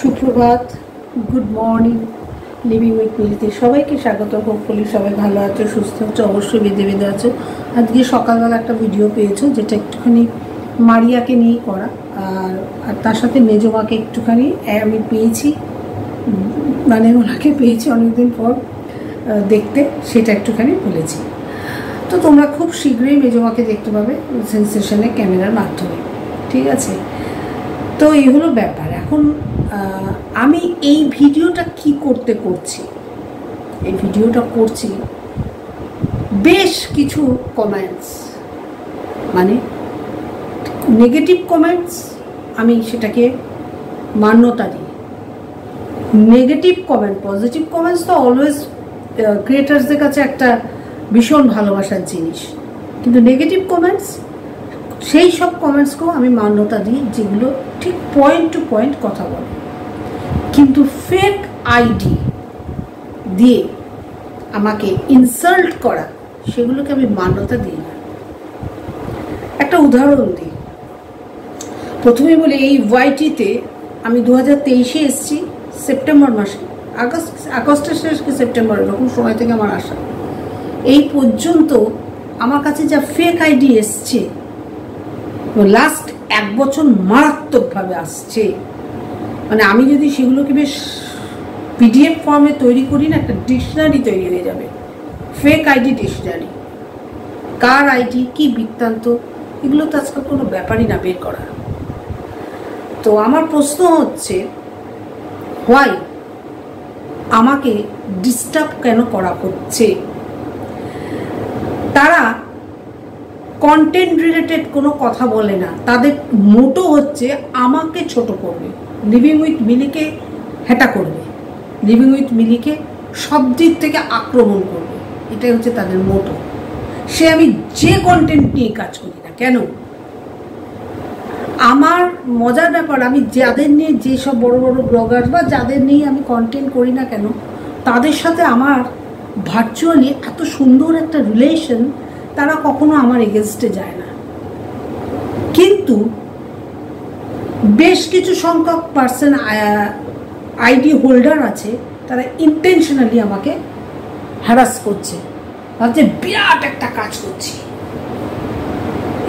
সুপ্রভাত, good morning. Living with মিলিতে সবাইকে স্বাগত। হোপফুলি সবাই ভালো আছো, সুস্থ আছো, অবশ্যই বেঁধে বেঁধে আছো। আজকে সকালবেলা একটা ভিডিও পেয়েছো যেটা একটুখানি মারিয়াকে নিয়েই করা, আর তার সাথে মেজমাকে একটুখানি আমি পেয়েছি, মানে ওনাকে পেয়েছি অনেকদিন পর দেখতে, সেটা একটুখানি বলেছি। তো তোমরা খুব শীঘ্রই মেজমাকে দেখতে পাবে সেন্সেশনে ক্যামেরার মাধ্যমে, ঠিক আছে? তো এই হলো ব্যাপার। এখন আমি এই ভিডিওটা কি করছি, এই ভিডিওটা করছি বেশ কিছু কমেন্টস, মানে নেগেটিভ কমেন্টস, আমি সেটাকে মান্যতা দিই। নেগেটিভ কমেন্ট, পজিটিভ কমেন্টস তো অলওয়েজ ক্রিয়েটার্সদের কাছে একটা ভীষণ ভালোবাসার জিনিস, কিন্তু নেগেটিভ কমেন্টস, সেই সব কমেন্টসকেও আমি মান্যতা দিই যেগুলো ঠিক পয়েন্ট টু পয়েন্ট কথা বলে। কিন্তু ফেক আইডি দিয়ে আমাকে ইনসাল্ট করা, সেগুলোকে আমি মান্যতা দিই না। একটা উদাহরণ দিই। প্রথমে বলি, এই ওয়াইটিতে আমি 2023-এ এসেছি, সেপ্টেম্বর মাসে, আগস্টের শেষ কি সেপ্টেম্বর, এরকম সময় থেকে আমার আসা। এই পর্যন্ত আমার কাছে যা ফেক আইডি এসছে, লাস্ট 1 বছর মারাত্মকভাবে আসছে। মানে আমি যদি সেগুলোকে বেশ পিডিএফ ফর্মে তৈরি করি না, একটা ডিকশনারি তৈরি হয়ে যাবে, ফেক আইডি ডিকশনারি। কার আইডি, কি বৃত্তান্ত, এগুলো তো আজকাল কোনো ব্যাপারই না বের করা। তো আমার প্রশ্ন হচ্ছে, হোয়াই আমাকে ডিস্টার্ব কেন করা হচ্ছে? তারা কন্টেন্ট রিলেটেড কোনো কথা বলে না, তাদের মোটো হচ্ছে আমাকে ছোট করবে, লিভিং উইথ মিলিকে হেটা করবে, লিভিং উইথ মিলিকে সব দিক থেকে আক্রমণ করবে, এটাই হচ্ছে তাদের মোটো। সে আমি যে কন্টেন্ট নিয়ে কাজ করি না কেন, আমার মজার ব্যাপার, আমি যাদের নিয়ে, যেসব বড় বড় ব্লগার বা যাদের নিয়ে আমি কন্টেন্ট করি না কেন, তাদের সাথে আমার ভার্চুয়ালি এত সুন্দর একটা রিলেশন, তারা কখনো আমার এগেনস্টে যায় না। কিন্তু বেশ কিছু সংখ্যক পার্সন আইডি হোল্ডার আছে, তারা ইন্টেনশনালি আমাকে হ্যারাস করছে, ভাবছে বিরাট একটা কাজ করছি।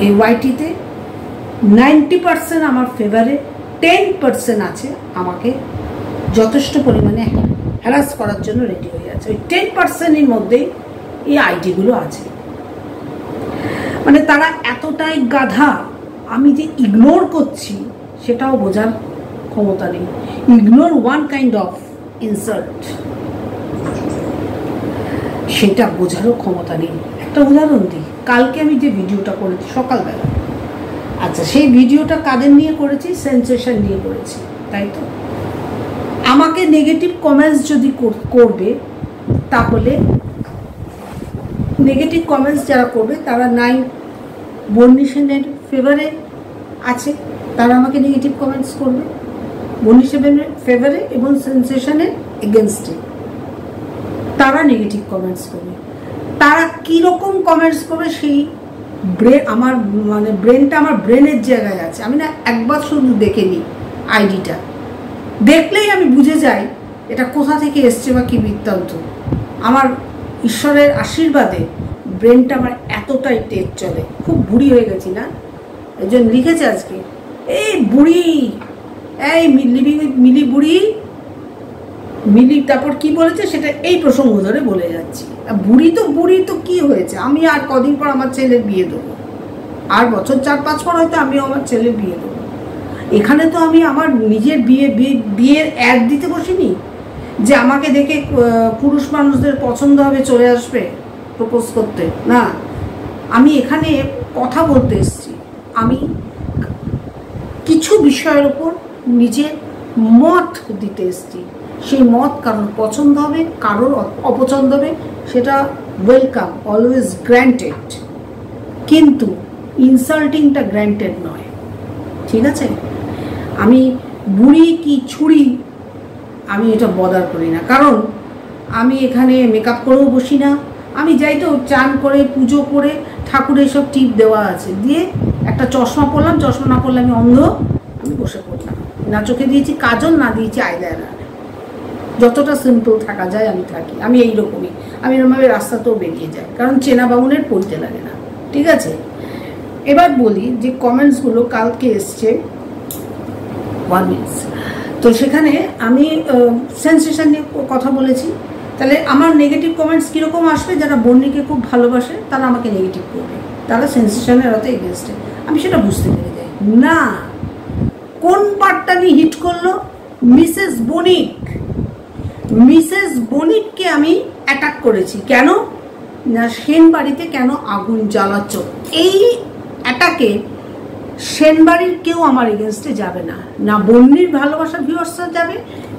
এই ওয়াইটিতে 90% আমার ফেভারে, 10% আছে আমাকে যথেষ্ট পরিমাণে হ্যারাস করার জন্য রেডি হয়ে আছে। ওই 10%-এর মধ্যেই এই আইডিগুলো আছে। মানে তারা এতটাই গাধা, আমি যে ইগনোর করছি সেটাও বোঝার ক্ষমতা নেই। Ignore one kind of insult, সেটা বোঝারও ক্ষমতা নেই। একটা উদাহরণ দিই, কালকে আমি যে ভিডিওটা করেছি সকালবেলা, আচ্ছা সেই ভিডিওটা কাদের নিয়ে করেছি? সেন্সেশন নিয়ে করেছি, তাই তো? আমাকে নেগেটিভ কমেন্টস যদি করবে, তাহলে নেগেটিভ কমেন্টস যারা করবে তারা বর্ণি সেনের ফেভারে আছে, তারা আমাকে নেগেটিভ কমেন্টস করবে বর্ণি সেনের ফেভারে এবং সেন্সেশনের এগেনস্টে, তারা নেগেটিভ কমেন্টস করবে। তারা কীরকম কমেন্টস করবে, সেই আমার মানে ব্রেনটা আমার ব্রেনের জায়গায় আছে। আমি না একবার শুধু দেখে নিই আইডিটা, দেখলেই আমি বুঝে যাই এটা কোথা থেকে এসছে বা কী বৃত্তান্ত। আমার ঈশ্বরের আশীর্বাদে ব্রেনটা আমার এতটাই তেজ চলে। খুব বুড়ি হয়ে গেছি না, একজন লিখেছে আজকে, এই বুড়ি, এই লিভিং উইথ মিলি বুড়ি, মিলি তারপর কি বলেছে সেটা এই প্রসঙ্গ ধরে বলে যাচ্ছি। বুড়ি তো কি হয়েছে, আমি আর কদিন পর আমার ছেলের বিয়ে দেবো, আর বছর 4-5 পর হয়তো আমিও আমার ছেলের বিয়ে দেবো। এখানে তো আমি আমার নিজের বিয়ের অ্যাড দিতে বসিনি যে আমাকে দেখে পুরুষ মানুষদের পছন্দ হবে, চলে আসবে প্রপোজ করতে। না, আমি এখানে কথা বলতে এসেছি, আমি কিছু বিষয়ের উপর নিজের মত দিতে এসেছি। সেই মত কারোর পছন্দ হবে, কারোর অপছন্দ হবে, সেটা ওয়েলকাম, অলওয়েজ গ্র্যান্টেড, কিন্তু ইনসাল্টিংটা গ্র্যান্টেড নয়, ঠিক আছে? আমি বুড়ি কি ছুরি, আমি এটা বদার করি না, কারণ আমি এখানে মেকআপ করেও বসি না। আমি যাই তো চান করে পুজো করে ঠাকুরের সব টিপ দেওয়া আছে, দিয়ে একটা চশমা পরলাম, চশমা না পরলে আমি অন্ধ, আমি বসে পড়লাম। না চোখে দিয়েছি কাজল, না দিয়েছি আইলাইনার। যতটা সিম্পল থাকা যায় আমি থাকি, আমি এইরকমই, আমি এরকমভাবে রাস্তাতেও বেরিয়ে যাই, কারণ চেনা বামুনের পড়তে লাগে না। ঠিক আছে, এবার বলি যে কমেন্টসগুলো কালকে এসছে 1 মিনিট, তো সেখানে আমি সেন্সেশন নিয়ে কথা বলেছি। তাহলে আমার নেগেটিভ কমেন্টস কীরকম আসবে? যারা বন্নিকে খুব ভালোবাসে তারা আমাকে নেগেটিভ করবে, তারা সেন্সেশনের হয়তো এগেনস্টে, আমি সেটা বুঝতে পেরে যাই। না, কোন পার্টটা নিয়ে হিট করলো? মিসেস বণিক, মিসেস বণিককে আমি অ্যাটাক করেছি। কেন না, সেনবাড়িতে কেন আগুন জ্বালাচ্ছ? এই অ্যাটাকে সেনবাড়ির কেউ আমার এগেনস্টে যাবে না, না বন্নির ভালোবাসার ভিউয়ার্সরা যাবে,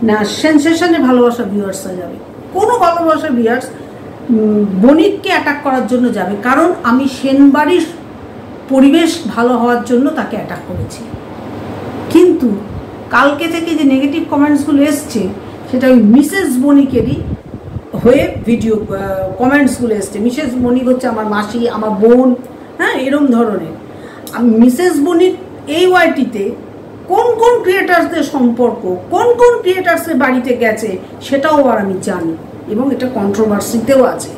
না সেন্সেশনের ভালোবাসার ভিউয়ার্সরা যাবে। কোনো ভালোবাসার ভিউয়ার্স বণিককে অ্যাটাক করার জন্য যাবে, কারণ আমি সেনবাড়ির পরিবেশ ভালো হওয়ার জন্য তাকে অ্যাটাক করেছি। কিন্তু কালকে থেকে যে নেগেটিভ কমেন্টসগুলো এসছে সেটা ওই মিসেস বণিকেরই হয়ে ভিডিও কমেন্টসগুলো এসছে। মিসেস বণিক হচ্ছে আমার মাসি, আমার বোন, হ্যাঁ, এরম ধরনের। আমি মিসেস বণিক এই ওয়াইটিতে কোন কোন ক্রিয়েটার্সদের সম্পর্ক, কোন কোন ক্রিয়েটার্সের বাড়িতে গেছে সেটাও আর আমি জানি, এবং এটা কন্ট্রোভার্সিতেও আছে,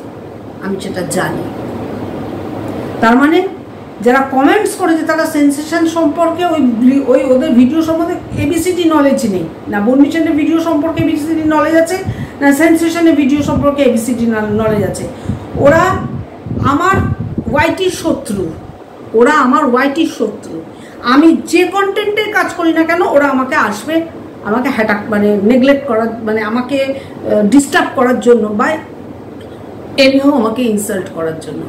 আমি সেটা জানি। তার মানে যারা কমেন্টস করেছে তারা সেন্সেশন সম্পর্কে ওই ওদের ভিডিও সম্বন্ধে এবিসিডি নলেজ নেই, না বন্নিচন্দ্রের ভিডিও সম্পর্কে এবিসিডি নলেজ আছে, না সেন্সেশনের ভিডিও সম্পর্কে এবিসিডি নলেজ আছে। ওরা আমার ওয়াইটির শত্রু, ওরা আমার ওয়াইটির শত্রু। আমি যে কন্টেন্টের কাজ করি না কেন ওরা আমাকে আসবে, আমাকে হ্যাটাক মানে নেগলেক্ট করার, মানে আমাকে ডিস্টার্ব করার জন্য, বা এনিহাও আমাকে ইনসাল্ট করার জন্য।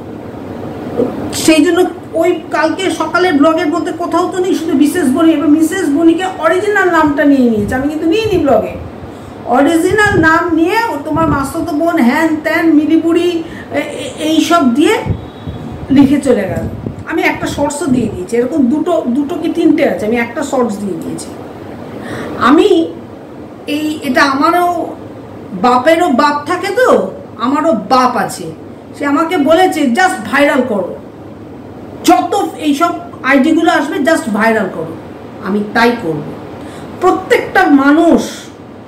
সেই জন্য ওই কালকে সকালের ব্লগের মধ্যে কোথাও তো নেই, শুধু মিসেস বণি। এবার মিসেস বণিকে অরিজিনাল নামটা নিয়ে নিয়েছে, আমি কিন্তু নিইনি ব্লগে। অরিজিনাল নাম নিয়ে ও তোমার মাসতো বোন হ্যান ত্যান মিলিপুরি এইসব দিয়ে লিখে চলে গেল। আমি একটা শর্টসও দিয়ে দিয়েছি, এরকম দুটো কি তিনটে আছে, আমি একটা শর্টস দিয়ে দিয়েছি। আমি এটা আমারও বাপেরও বাপ থাকে, তো আমারও বাপ আছে, সে আমাকে বলেছে জাস্ট ভাইরাল করো, যত এইসব আইডিগুলো আসবে জাস্ট ভাইরাল করো। আমি তাই করব। প্রত্যেকটা মানুষ,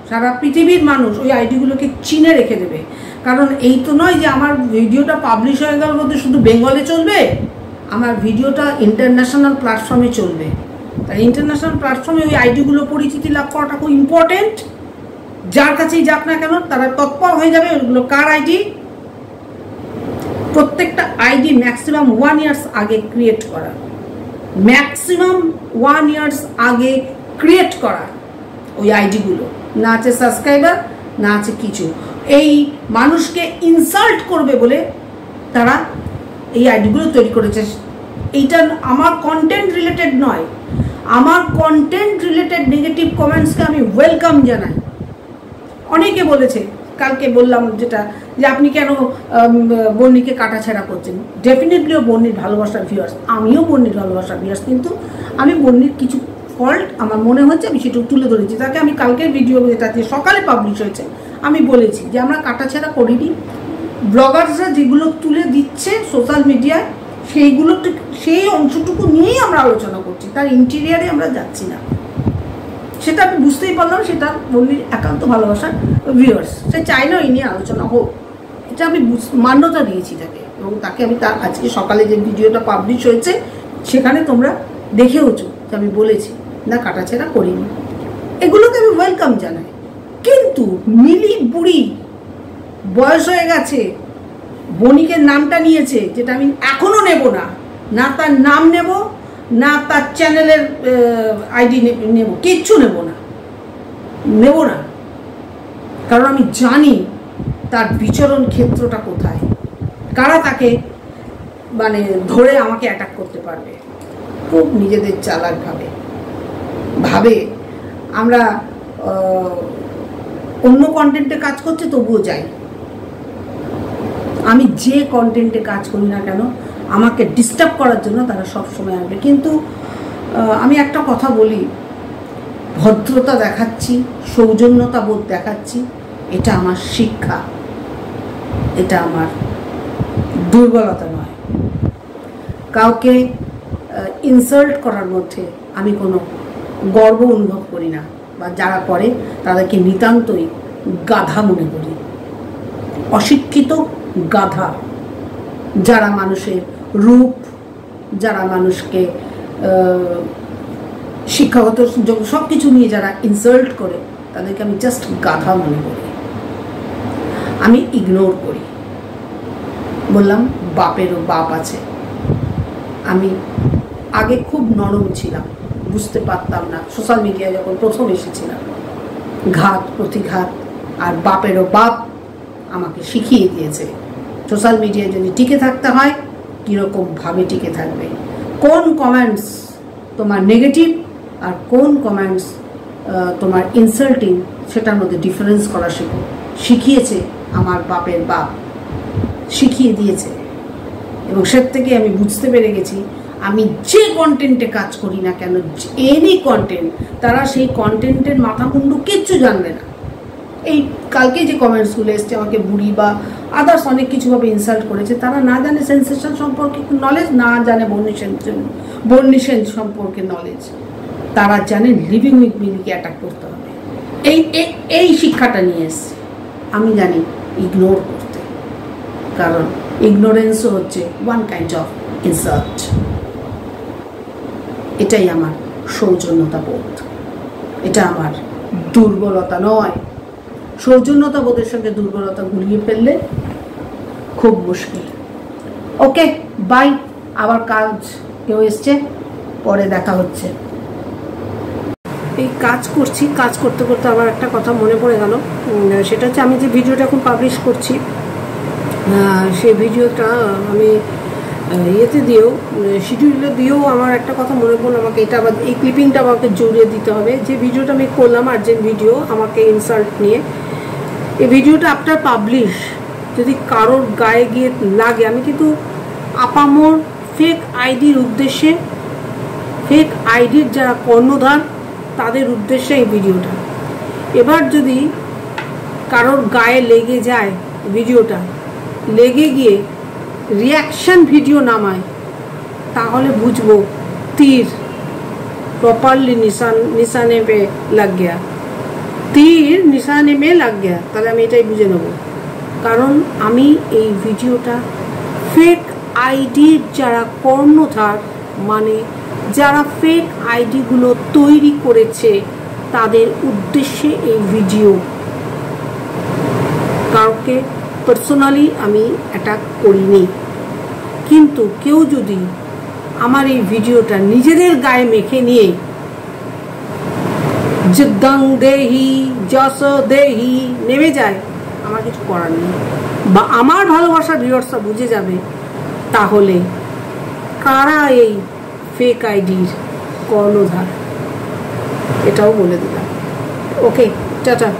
সারা পৃথিবীর মানুষ ওই আইডিগুলোকে চিনে রেখে দেবে, কারণ এই তো নয় যে আমার ভিডিওটা পাবলিশ হয়ে গেল বলতে শুধু বেঙ্গলে চলবে, আমার ভিডিওটা ইন্টারন্যাশনাল প্ল্যাটফর্মে চলবে। তাই ইন্টারন্যাশনাল প্ল্যাটফর্মে ওই আইডিগুলো পরিচিতি লাভ করাটা খুব ইম্পর্টেন্ট। যার কাছেই যাক না কেন তারা তৎপর হয়ে যাবে ওইগুলো কার আইডি। প্রত্যেকটা আইডি ম্যাক্সিমাম 1 ইয়ার্স আগে ক্রিয়েট করা, ম্যাক্সিমাম 1 ইয়ার্স আগে ক্রিয়েট করা ওই আইডিগুলো। না আছে সাবস্ক্রাইবার, না আছে কিছু। এই মানুষকে ইনসাল্ট করবে বলে তারা এই আইডিগুলো তৈরি করেছে। এইটা আমার কন্টেন্ট রিলেটেড নয়, আমার কন্টেন্ট রিলেটেড নেগেটিভ কমেন্টসকে আমি ওয়েলকাম জানাই। অনেকে বলেছে, কালকে বললাম যেটা, যে আপনি কেন বন্নিকে কাটাছেড়া করছেন। ডেফিনেটলিও বন্নির ভালোবাসার ভিউয়ার্স, আমিও বন্নির ভালোবাসার ভিউয়ার্স, কিন্তু আমি বন্নির কিছু ফল্ট আমার মনে হচ্ছে আমি সেটুকু তুলে ধরেছি। তাকে আমি কালকের ভিডিও যেটা যে সকালে পাবলিশ হয়েছে আমি বলেছি যে আমরা কাটাছেড়া করিনি। ব্লগার্সরা যেগুলো তুলে দিচ্ছে সোশ্যাল মিডিয়ায় সেইগুলো, সেই অংশটুকু নিয়েই আমরা আলোচনা করছি, তার ইন্টেরিয়ারে আমরা যাচ্ছি না। সেটা আমি বুঝতেই পারলাম, সেটা বন্নির একান্ত ভালোবাসার ভিউয়ার্স, সে চাই না এই নিয়ে আলোচনা হোক, এটা আমি মান্যতা দিয়েছি তাকে। এবং তাকে আমি তার আজকে সকালে যে ভিডিওটা পাবলিশ হয়েছে সেখানে তোমরা দেখেওছো যে আমি বলেছি না কাটাছেড়া করিনি, এগুলোকে আমি ওয়েলকাম জানাই। কিন্তু মিলি বুড়ি বয়স হয়ে গেছে, বণিকের নামটা নিয়েছে, যেটা আমি এখনো নেব না, না তার নাম নেব, না তার চ্যানেলের আইডি নেব, কিচ্ছু নেব না, কারণ আমি জানি তার বিচরণ ক্ষেত্রটা কোথায়, কারা তাকে মানে ধরে আমাকে অ্যাটাক করতে পারবে। খুব নিজেদের চালাক ভাবে আমরা অন্য কন্টেন্টে কাজ করছে তবুও যাই। আমি যে কন্টেন্টে কাজ করি না কেন আমাকে ডিস্টার্ব করার জন্য তারা সব সময় আসবে। কিন্তু আমি একটা কথা বলি, ভদ্রতা দেখাচ্ছি, সৌজন্যতা বোধ দেখাচ্ছি, এটা আমার শিক্ষা, এটা আমার দুর্বলতা নয়। কাউকে ইনসাল্ট করার মধ্যে আমি কোনো গর্ব অনুভব করি না, বা যারা করে তাদেরকে নিতান্তই গাধা মনে করি, অশিক্ষিত গাধা, যারা মানুষের রূপ, যারা মানুষকে শিক্ষাগত সব কিছু নিয়ে যারা ইনসাল্ট করে, তাদেরকে আমি জাস্ট গাধা মনে করি, আমি ইগনোর করি। বললাম বাপেরও বাপ আছে। আমি আগে খুব নরম ছিলাম, বুঝতে পারতাম না, সোশ্যাল মিডিয়ায় যখন প্রথম এসেছিলাম, ঘাত প্রতিঘাত আর বাপেরও বাপ আমাকে শিখিয়ে দিয়েছে সোশ্যাল মিডিয়ায় যদি টিকে থাকতে হয় কীরকমভাবে টিকে থাকবে, কোন কমেন্টস তোমার নেগেটিভ আর কোন কমেন্টস তোমার ইনসাল্টিং, সেটার মধ্যে ডিফারেন্স করা শিখিয়েছে আমার বাপের বাপ, শিখিয়ে দিয়েছে। এবং সে থেকে আমি বুঝতে পেরে গেছি, আমি যে কন্টেন্টে কাজ করি না কেন, এনি কন্টেন্ট, তারা সেই কন্টেন্টের মাথা মুন্ডু কিচ্ছু জানবে না। এই কালকে যে কমেন্টসগুলো এসছে আমাকে বুড়ি বা আদার্স অনেক কিছুভাবে ইনসাল্ট করেছে, তারা না জানে সেন্সেশন সম্পর্কে নলেজ, না জানে বর্নিশেন সম্পর্কে নলেজ, তারা জানে লিভিং উইথ মিলিকে অ্যাটাক করতে হবে। এই শিক্ষাটা নিয়ে এসছে। আমি জানি ইগনোর করতে, কারণ ইগনোরেন্সও হচ্ছে ওয়ান কাইন্ড অফ ইনসাল্ট। এটাই আমার সৌজন্যতা বোধ, এটা আমার দুর্বলতা নয়। সৌজন্যতা বোধের সঙ্গে দুর্বলতা গুলিয়ে ফেললে খুব মুশকিল। ওকে, বাই। আবার কাজ কেউ এসছে, পরে দেখা হচ্ছে। এই কাজ করছি, কাজ করতে করতে আবার একটা কথা মনে পড়ে গেল, সেটা হচ্ছে আমি যে ভিডিওটা এখন পাবলিশ করছি, সেই ভিডিওটা আমি ইয়েতে দিয়েও, শিডিউলে দিয়েও আমার একটা কথা মনে পড়লো, আমাকে এটা আবার এই ক্লিপিংটা আমাকে জড়িয়ে দিতে হবে। যে ভিডিওটা আমি করলাম আর্জেন্ট ভিডিও আমাকে ইনসাল্ট নিয়ে, এই ভিডিওটা আফটার পাবলিশ যদি কারোর গায়ে গিয়ে লাগে, আমি কিন্তু আপামর ফেক আইডির উদ্দেশ্যে, ফেক আইডির যারা কর্ণধার তাদের উদ্দেশ্যে এই ভিডিওটা, এবার যদি কারোর গায়ে লেগে যায়, ভিডিওটা লেগে গিয়ে রিয়াকশন ভিডিও নামায়, তাহলে বুঝবো তীর প্রপারলি নিশানে পে লাগ গিয়া, তীর নিশানে মে লাগ গিয়া, তাহলে আমি এটাই বুঝে নেব। কারণ আমি এই ভিডিওটা ফেক আইডির যারা কর্ণধার, মানে যারা ফেক আইডিগুলো তৈরি করেছে, তাদের উদ্দেশ্যে এই ভিডিও। কাউকে পার্সোনালি আমি অ্যাটাক করিনি, কিন্তু কেউ যদি আমার এই ভিডিওটা নিজেদের গায়ে মেখে নিয়ে যুদ্ধং দেহি যশ দেহি নেমে যায়, আমার কিছু করার নেই। বা আমার ভালোবাসার ভিউয়ার্সরা বুঝে যাবে তাহলে কারা এই ফেক আইডির কর্ণধার, এটাও বলে দিলাম। ওকে, টাটা।